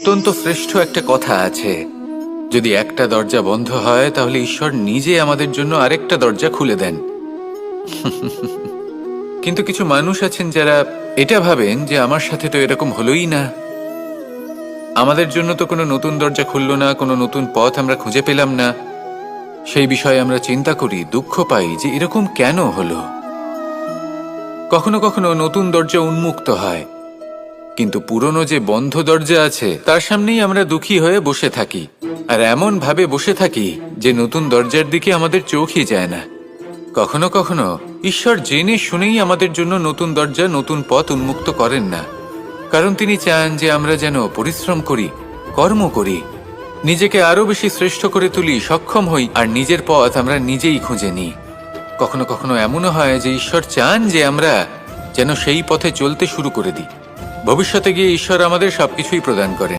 অত্যন্ত শ্রেষ্ঠ একটা কথা আছে, যদি একটা দরজা বন্ধ হয় তাহলে ঈশ্বর নিজে আমাদের জন্য আরেকটা দরজা খুলে দেন। কিন্তু কিছু মানুষ আছেন যারা এটা ভাবেন যে আমার সাথে তো এরকম হলোই না, আমাদের জন্য তো কোনো নতুন দরজা খুললো না, কোনো নতুন পথ আমরা খুঁজে পেলাম না। সেই বিষয়ে আমরা চিন্তা করি, দুঃখ পাই যে এরকম কেন হলো। কখনো কখনো নতুন দরজা উন্মুক্ত হয়, কিন্তু পুরনো যে বন্ধ দরজা আছে তার সামনেই আমরা দুঃখী হয়ে বসে থাকি, আর এমন ভাবে বসে থাকি যে নতুন দরজার দিকে আমাদের চোখই যায় না। কখনো কখনো ঈশ্বর জেনে শুনেই আমাদের জন্য নতুন দরজা, নতুন পথ উন্মুক্ত করেন না, কারণ তিনি চান যে আমরা যেন পরিশ্রম করি, কর্ম করি, নিজেকে আরো বেশি শ্রেষ্ঠ করে তুলি, সক্ষম হই, আর নিজের পথ আমরা নিজেই খুঁজে নিই। কখনো কখনো এমনও হয় যে ঈশ্বর চান যে আমরা যেন সেই পথে চলতে শুরু করে দিই। ভবিষ্যতে গিয়ে ঈশ্বর আমাদের সবকিছুই প্রদান করেন।